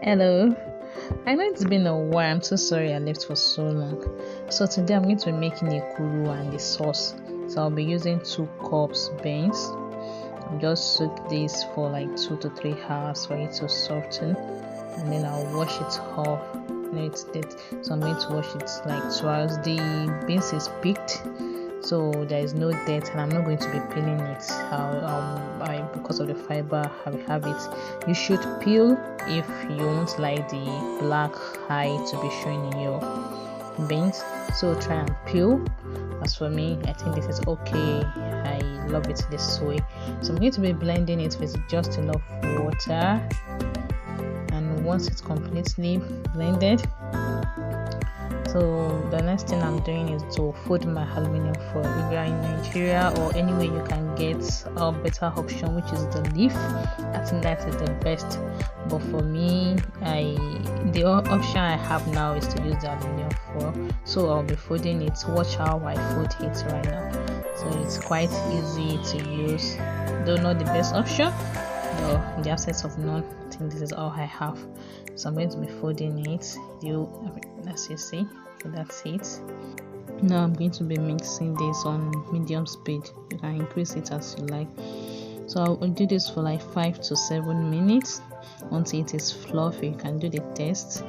Hello, I know it's been a while. I'm so sorry I left for so long. So today I'm going to be making ekuru and the sauce. So I'll be using 2 cups beans. I'll just soak this for like 2 to 3 hours for it to soften, and then I'll wash it off. It's dead, so I'm going to wash it like twice. The beans is picked, so there is no dirt, and I'm not going to be peeling it. Because of the fiber I will have it. You should peel if you won't like the black eye to be showing in your beans, so try and peel. As for me, I think this is okay. I love it this way. So I'm going to be blending it with just enough water, and once it's completely blended, so the next thing I'm doing is to fold my aluminum foil. If you are in Nigeria or anywhere you can get a better option, which is the leaf, I think that is the best. But for me, the option I have now is to use the aluminum foil. So I'll be folding it. Watch how I fold it right now. So it's quite easy to use, though not the best option. No, in the absence of none, I think this is all I have. So I'm going to be folding it. As you see, so that's it. Now I'm going to be mixing this on medium speed. You can increase it as you like. So I'll do this for like 5 to 7 minutes until it is fluffy. You can do the test.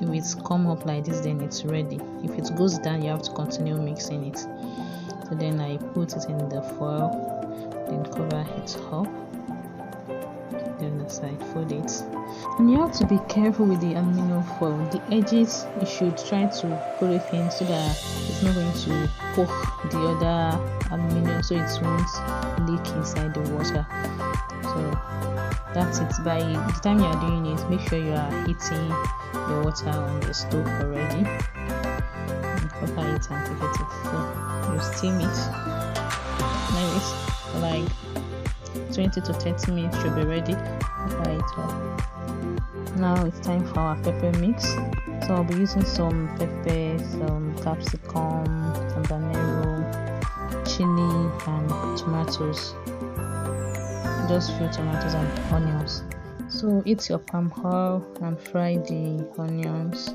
If it's come up like this, then it's ready. If it goes down, you have to continue mixing it. So then I put it in the foil, then cover it up. The other side, fold it, and you have to be careful with the aluminum foil. The edges, you should try to put it in so that it's not going to poke the other aluminum, so it won't leak inside the water. So that's it. By the time you are doing it, make sure you are heating the water on the stove already, and cover it and take it off. So you steam it like 20 to 30 minutes should be ready. Now it's time for our pepper mix. So I'll be using some pepper, some capsicum, some habanero, chili, and tomatoes. Just few tomatoes and onions. So eat your palm oil and fry the onions,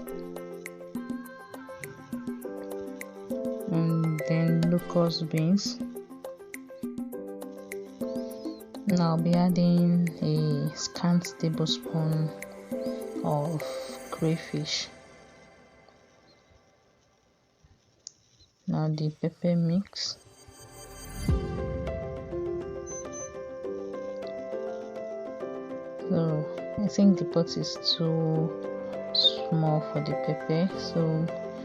and then locust beans. Now I'll be adding a scant tablespoon of crayfish. Now the pepper mix. So I think the pot is too small for the pepper, so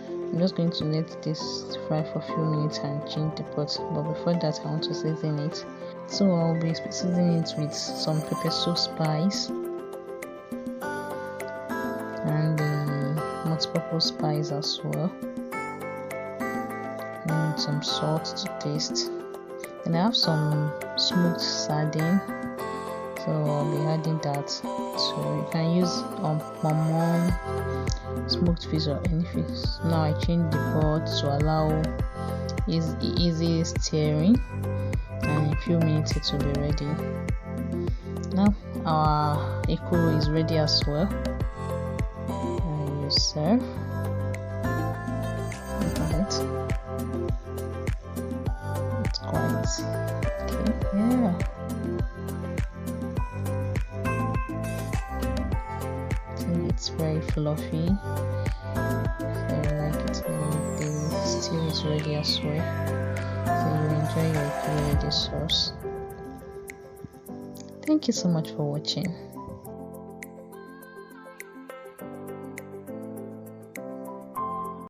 I'm just going to let this fry for a few minutes and change the pot. But before that, I want to season it. So I'll be seasoning it with some pepper soup spice and the multiple spice as well, and some salt to taste. And I have some smoked sardine, so I'll be adding that. So you can use moinmoin, smoked fish, or any fish. Now I change the pot to allow easy stirring, and in a few minutes it will be ready. Now our ekuru is ready as well, and you serve. Look at it. It's quite okay. Yeah. It's very fluffy, so I like it. And the stew is ready as well, so you enjoy your ekuru with this sauce. Thank you so much for watching.